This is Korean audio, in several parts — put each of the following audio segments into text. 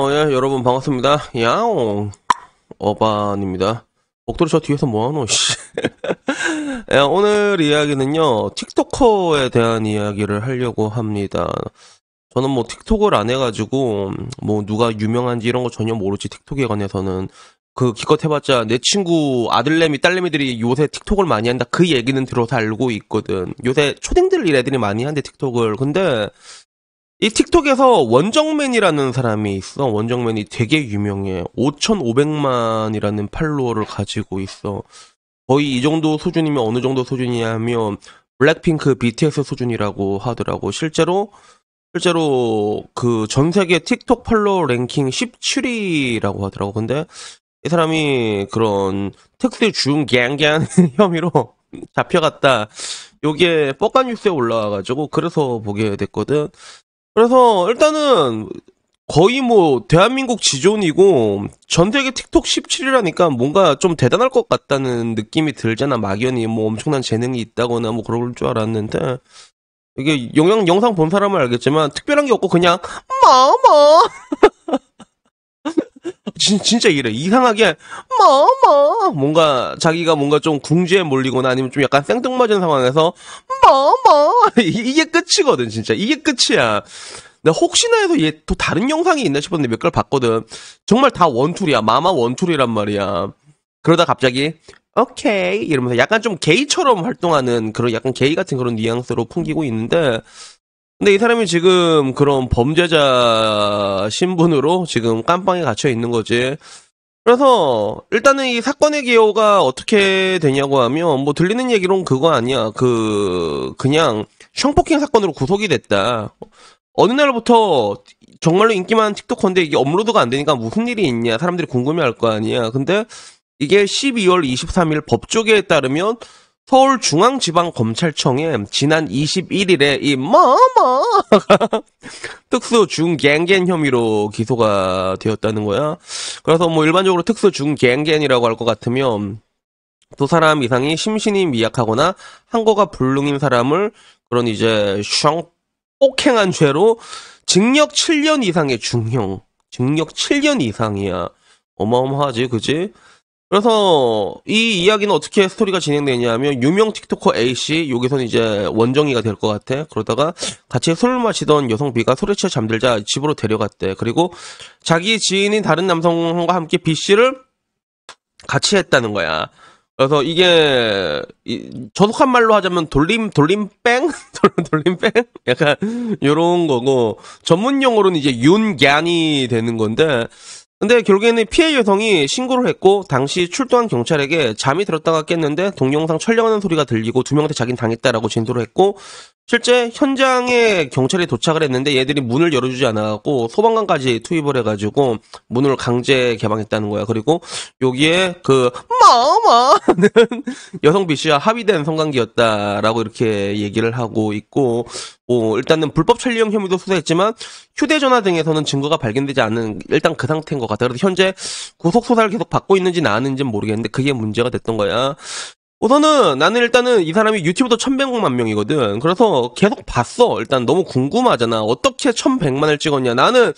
예, 여러분 반갑습니다. 야옹 어반입니다. 목도리 저 뒤에서 뭐하노, 씨. 예, 오늘 이야기는요, 틱토커에 대한 이야기를 하려고 합니다. 저는 뭐 틱톡을 안 해가지고, 뭐 누가 유명한지 이런 거 전혀 모르지, 틱톡에 관해서는. 그 기껏 해봤자 내 친구 아들내미 딸내미들이 요새 틱톡을 많이 한다 그 얘기는 들어서 알고 있거든. 요새 초딩들 애들이 많이 한대 틱톡을. 근데 이 틱톡에서 원정맨이라는 사람이 있어. 원정맨이 되게 유명해. 5,500만이라는 팔로워를 가지고 있어. 거의 이 정도 수준이면 어느 정도 수준이냐면 블랙핑크 BTS 수준이라고 하더라고. 실제로 그 전 세계 틱톡 팔로워 랭킹 17위라고 하더라고. 근데 이 사람이 그런 특수 중갱갱 혐의로 잡혀갔다. 요게 뻑간 뉴스에 올라와가지고 그래서 보게 됐거든. 그래서 일단은 거의 뭐 대한민국 지존이고 전세계 틱톡 17이라니까 뭔가 좀 대단할 것 같다는 느낌이 들잖아. 막연히 뭐 엄청난 재능이 있다거나 뭐 그럴 줄 알았는데 이게 영상 본 사람은 알겠지만 특별한 게 없고 그냥 마마 진짜 이래. 이상하게 뭔가 자기가 뭔가 좀 궁지에 몰리거나 아니면 좀 약간 생뚱맞은 상황에서 이게 끝이거든. 진짜 이게 끝이야. 근데 혹시나 해서 얘 또 다른 영상이 있나 싶었는데 몇 개를 봤거든. 정말 다 원툴이야. 마마 원툴이란 말이야. 그러다 갑자기 오케이 이러면서 약간 좀 게이처럼 활동하는 그런 약간 게이 같은 그런 뉘앙스로 풍기고 있는데, 근데 이 사람이 지금 그런 범죄자 신분으로 지금 깜빵에 갇혀 있는 거지. 그래서 일단은 이 사건의 개요가 어떻게 되냐고 하면 뭐 들리는 얘기로는 그거 아니야. 그냥 성폭행 사건으로 구속이 됐다. 어느 날부터 정말로 인기 많은 틱톡커인데 이게 업로드가 안 되니까 무슨 일이 있냐 사람들이 궁금해할 거 아니야. 근데 이게 12월 23일 법조계에 따르면 서울중앙지방검찰청에 지난 21일에 이 특수 중갱갱 혐의로 기소가 되었다는 거야. 그래서 뭐 일반적으로 특수 중갱갱이라고 할 것 같으면 두 사람 이상이 심신이 미약하거나 한거가 불능인 사람을 그런 이제 폭행한 죄로 징역 7년 이상의 중형, 징역 7년 이상이야. 어마어마하지, 그지? 그래서 이 이야기는 어떻게 스토리가 진행되냐면 유명 틱토커 A씨 여기서는 이제 원정이가 될 것 같아. 그러다가 같이 술을 마시던 여성 B가 술에 취해 잠들자 집으로 데려갔대. 그리고 자기 지인인 다른 남성과 함께 B씨를 같이 했다는 거야. 그래서 이게 저속한 말로 하자면 돌림뺑 돌림뺑 약간 요런 거고 전문 용어로는 이제 윤간이 되는 건데, 근데 결국에는 피해 여성이 신고를 했고 당시 출동한 경찰에게 잠이 들었다가 깼는데 동영상 촬영하는 소리가 들리고 두 명한테 자기는 당했다라고 진술을 했고, 실제 현장에 경찰이 도착을 했는데 얘들이 문을 열어주지 않아갖고 소방관까지 투입을 해가지고 문을 강제 개방했다는 거야. 그리고 여기에 그 마마는 여성 B씨와 합의된 성관계였다라고 이렇게 얘기를 하고 있고, 일단은 불법 촬영 혐의도 수사했지만 휴대전화 등에서는 증거가 발견되지 않은 일단 그 상태인 것 같아. 그래서 현재 구속수사를 계속 받고 있는지는 아는지는 모르겠는데 그게 문제가 됐던 거야. 우선은 나는 일단은 이 사람이 유튜브도 1100만 명이거든. 그래서 계속 봤어. 일단 너무 궁금하잖아. 어떻게 1100만을 찍었냐. 나는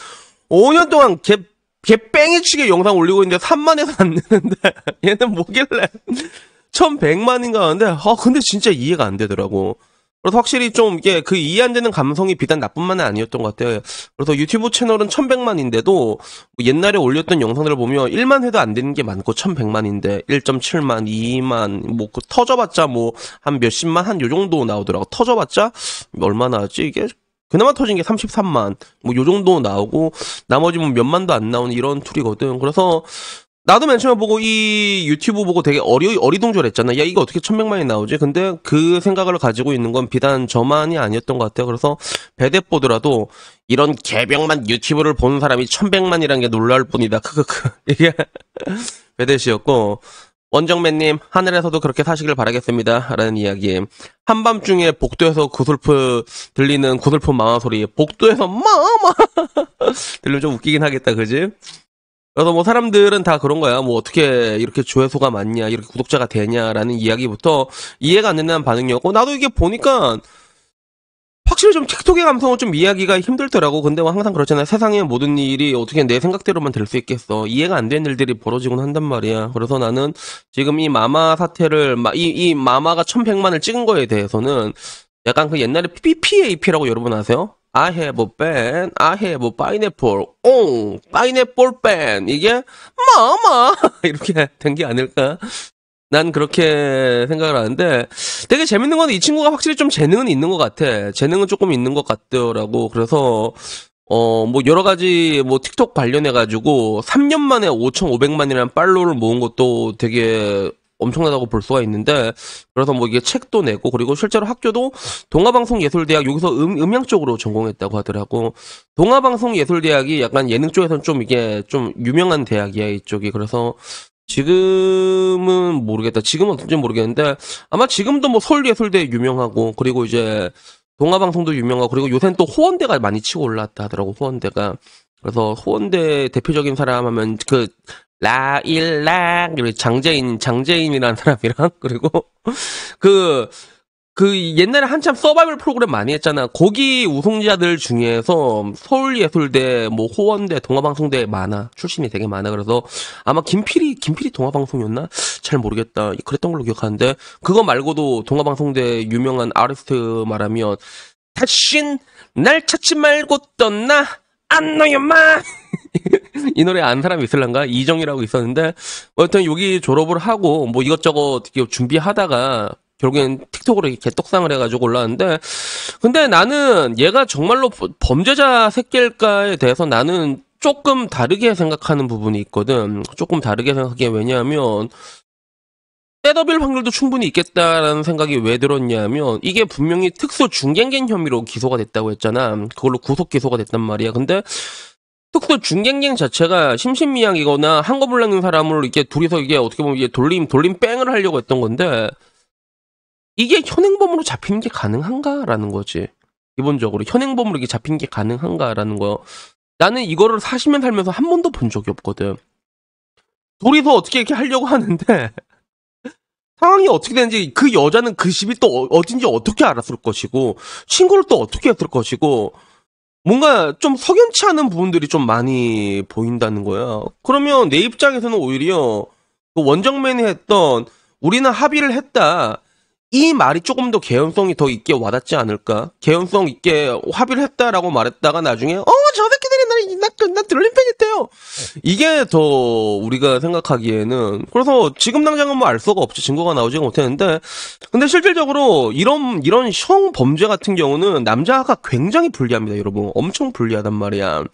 5년 동안 개 뺑이치게 영상 올리고 있는데 3만에서 안 되는데 얘는 뭐길래 1100만인가 하는데 근데 진짜 이해가 안 되더라고. 그래서 확실히 좀 이게 그 이해 안 되는 감성이 비단 나뿐만은 아니었던 것 같아요. 그래서 유튜브 채널은 1100만인데도 뭐 옛날에 올렸던 영상들을 보면 1만 회도 안 되는 게 많고 1100만인데 1.7만, 2만 뭐 터져봤자 뭐 한 몇십만 한 요 정도 나오더라고. 터져봤자 얼마나 하지 이게? 그나마 터진 게 33만 뭐 요 정도 나오고 나머지 뭐 몇만도 안 나오는 이런 툴이거든. 그래서 나도 맨 처음에 보고 이 유튜브 보고 되게 어리둥절했잖아. 야, 이거 어떻게 1100만이 나오지? 근데 그 생각을 가지고 있는 건 비단 저만이 아니었던 것 같아요. 그래서 배댓 보더라도 이런 개병만 유튜브를 보는 사람이 1100만이라는 게 놀라울 뿐이다. 크크크. 이게 배댓이었고, 원정맨님 하늘에서도 그렇게 사시길 바라겠습니다. 라는 이야기. 한밤중에 복도에서 들리는 구슬프 마마 소리. 복도에서 마마 들리면 좀 웃기긴 하겠다, 그지? 그래서 뭐 사람들은 다 그런 거야. 뭐 어떻게 이렇게 조회수가 많냐, 이렇게 구독자가 되냐라는 이야기부터 이해가 안 된다는 반응이었고, 나도 이게 보니까 확실히 좀 틱톡의 감성은 좀 이해하기가 힘들더라고. 근데 뭐 항상 그렇잖아. 세상의 모든 일이 어떻게 내 생각대로만 될 수 있겠어. 이해가 안 되는 일들이 벌어지곤 한단 말이야. 그래서 나는 지금 이 마마 사태를, 이 마마가 1100만을 찍은 거에 대해서는 약간 그 옛날에 PPAP라고 여러분 아세요? I have a pen, I have a pineapple, pineapple pen. 이게 마마 이렇게 된 게 아닐까? 난 그렇게 생각을 하는데, 되게 재밌는 건 이 친구가 확실히 좀 재능은 있는 것 같아. 재능은 조금 있는 것 같더라고. 그래서 뭐 여러 가지 뭐 틱톡 관련해가지고 3년 만에 5,500만이라는 팔로우를 모은 것도 되게 엄청나다고 볼 수가 있는데, 그래서 뭐 이게 책도 내고, 그리고 실제로 학교도 동아방송예술대학, 여기서 음향 쪽으로 전공했다고 하더라고. 동아방송예술대학이 약간 예능 쪽에서는 좀 이게 좀 유명한 대학이야, 이쪽이. 그래서 지금은 모르겠다. 지금은 어떤지 모르겠는데, 아마 지금도 뭐 서울예술대 유명하고, 그리고 이제 동아방송도 유명하고, 그리고 요새는 또 호원대가 많이 치고 올라왔다 하더라고, 호원대가. 그래서 호원대 대표적인 사람 하면 그 라일락 장재인이라는 사람이랑, 그리고 그 옛날에 한참 서바이벌 프로그램 많이 했잖아. 거기 우승자들 중에서 서울예술대, 뭐 호원대, 동아방송대 많아. 출신이 되게 많아. 그래서 아마 김필이 동아방송이었나? 잘 모르겠다. 그랬던 걸로 기억하는데, 그거 말고도 동아방송대 유명한 아티스트 말하면 다신 날 찾지 말고 떠나 안 너요 마. 이 노래 아는 사람이 있을란가? 이정이라고 있었는데, 여튼 여기 졸업을 하고 뭐 이것저것 준비하다가 결국엔 틱톡으로 이렇게 떡상을 해가지고 올라왔는데, 근데 나는 얘가 정말로 범죄자 새끼일까에 대해서 나는 조금 다르게 생각하는 부분이 있거든. 조금 다르게 생각하기에, 왜냐하면 셋업일 확률도 충분히 있겠다라는 생각이 왜 들었냐면, 이게 분명히 특수 중갱갱 혐의로 기소가 됐다고 했잖아. 그걸로 구속 기소가 됐단 말이야. 근데 특수 중갱갱 자체가 심신미약이거나 한거불량인 사람을 이렇게 둘이서 이게 어떻게 보면 이게 돌림 뺑을 하려고 했던 건데, 이게 현행범으로 잡히는 게 가능한가라는 거지. 기본적으로 현행범으로 이게 잡힌 게 가능한가라는 거. 나는 이거를 40년 살면서 한 번도 본 적이 없거든. 둘이서 어떻게 이렇게 하려고 하는데 상황이 어떻게 되는지, 그 여자는 그 집이 또 어딘지 어떻게 알았을 것이고, 신고를 또 어떻게 했을 것이고, 뭔가 좀 석연치 않은 부분들이 좀 많이 보인다는 거야. 그러면 내 입장에서는 오히려 그 원정맨이 했던 우리는 합의를 했다, 이 말이 조금 더 개연성이 더 있게 와닿지 않을까? 개연성 있게 합의를 했다라고 말했다가 나중에 저 새끼들이 나 들림팽했대요. 이게 더 우리가 생각하기에는, 그래서 지금 당장은 뭐 알 수가 없지. 증거가 나오지가 못했는데, 근데 실질적으로 이런 형 범죄 같은 경우는 남자가 굉장히 불리합니다, 여러분. 엄청 불리하단 말이야.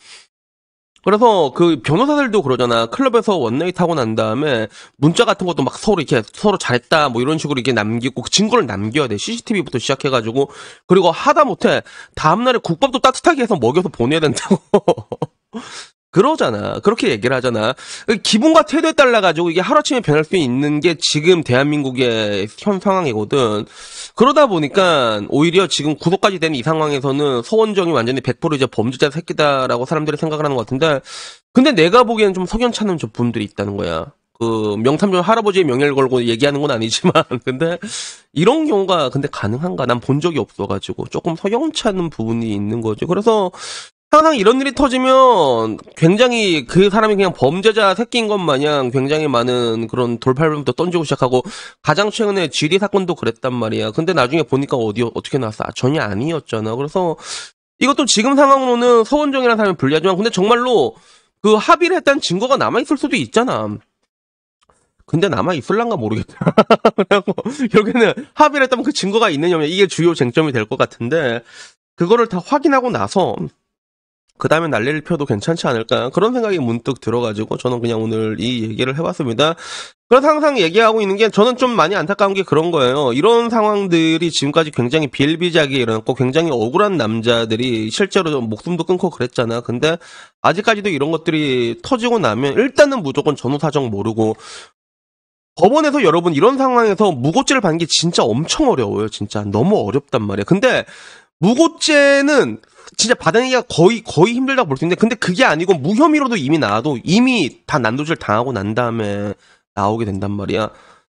그래서 그 변호사들도 그러잖아. 클럽에서 원나잇 하고 난 다음에 문자 같은 것도 막 서로 이렇게 서로 잘했다 뭐 이런 식으로 이렇게 남기고, 그 증거를 남겨야 돼. CCTV부터 시작해가지고. 그리고 하다 못해 다음날에 국밥도 따뜻하게 해서 먹여서 보내야 된다고. 그러잖아. 그렇게 얘기를 하잖아. 기분과 태도에 따라가지고 이게 하루아침에 변할 수 있는 게 지금 대한민국의 현 상황이거든. 그러다 보니까 오히려 지금 구속까지 된 이 상황에서는 서원정이 완전히 100% 이제 범죄자 새끼다라고 사람들이 생각을 하는 것 같은데, 근데 내가 보기에는 좀 석연찮은 분들이 있다는 거야. 그 명탐정 할아버지의 명예를 걸고 얘기하는 건 아니지만, 근데 이런 경우가 근데 가능한가? 난 본 적이 없어가지고 조금 석연찮은 부분이 있는 거지. 그래서 항상 이런 일이 터지면 굉장히 그 사람이 그냥 범죄자 새끼인 것 마냥 굉장히 많은 그런 돌팔부터 던지고 시작하고, 가장 최근에 GD 사건도 그랬단 말이야. 근데 나중에 보니까 어떻게 나왔어? 전혀 아니었잖아. 그래서 이것도 지금 상황으로는 서원정이라는 사람이 불리하지만, 근데 정말로 그 합의를 했다는 증거가 남아있을 수도 있잖아. 근데 남아있을란가 모르겠다. 그래갖고 결국에는 합의를 했다면 그 증거가 있느냐, 이게 주요 쟁점이 될 것 같은데, 그거를 다 확인하고 나서 그 다음에 난리를 펴도 괜찮지 않을까, 그런 생각이 문득 들어가지고 저는 그냥 오늘 이 얘기를 해봤습니다. 그래서 항상 얘기하고 있는 게, 저는 좀 많이 안타까운 게 그런 거예요. 이런 상황들이 지금까지 굉장히 비일비재하게 일어났고, 굉장히 억울한 남자들이 실제로 좀 목숨도 끊고 그랬잖아. 근데 아직까지도 이런 것들이 터지고 나면 일단은 무조건 전후 사정 모르고, 법원에서 여러분 이런 상황에서 무고죄를 받는 게 진짜 엄청 어려워요. 진짜 너무 어렵단 말이야. 근데 무고죄는 진짜 받아내기가 거의 힘들다고 볼 수 있는데, 근데 그게 아니고 무혐의로도 이미 나와도 이미 다 난도질 당하고 난 다음에 나오게 된단 말이야.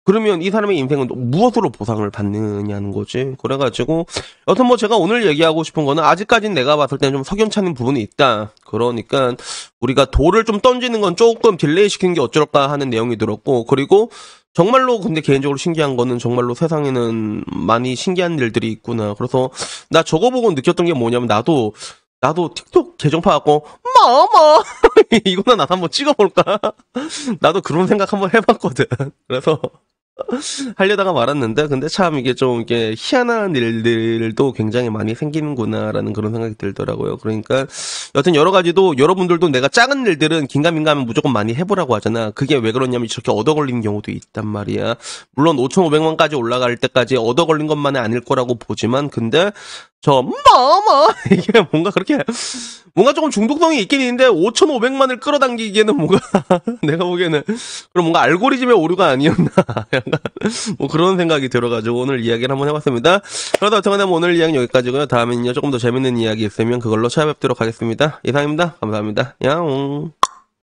그러면 이 사람의 인생은 무엇으로 보상을 받느냐는 거지. 그래가지고 여튼 뭐 제가 오늘 얘기하고 싶은 거는, 아직까지는 내가 봤을 때는 좀 석연찮은 부분이 있다. 그러니까 우리가 돌을 좀 던지는 건 조금 딜레이 시키는 게 어쩔까 하는 내용이 들었고, 그리고 정말로 근데 개인적으로 신기한 거는, 정말로 세상에는 많이 신기한 일들이 있구나. 그래서 나 저거 보고 느꼈던 게 뭐냐면, 나도 틱톡 계정 파갖고 마마 이거나 나도 한번 찍어볼까? 나도 그런 생각 한번 해봤거든. 그래서 하려다가 말았는데, 근데 참 이게 좀 이게 희한한 일들도 굉장히 많이 생기는구나라는 그런 생각이 들더라고요. 그러니까 여튼 여러 가지도, 여러분들도 내가 작은 일들은 긴가민가하면 무조건 많이 해보라고 하잖아. 그게 왜 그러냐면 저렇게 얻어 걸리는 경우도 있단 말이야. 물론 5,500만까지 올라갈 때까지 얻어 걸린 것만은 아닐 거라고 보지만, 근데 저 마마 이게 뭔가 조금 중독성이 있긴 있는데, 5,500만을 끌어당기기에는 뭔가 내가 보기에는 그럼 뭔가 알고리즘의 오류가 아니었나 약간 뭐 그런 생각이 들어가지고 오늘 이야기를 한번 해봤습니다. 그러다 어쨌거나 오늘 이야기는 여기까지고요. 다음에는요 조금 더 재밌는 이야기 있으면 그걸로 찾아뵙도록 하겠습니다. 이상입니다. 감사합니다. 야옹.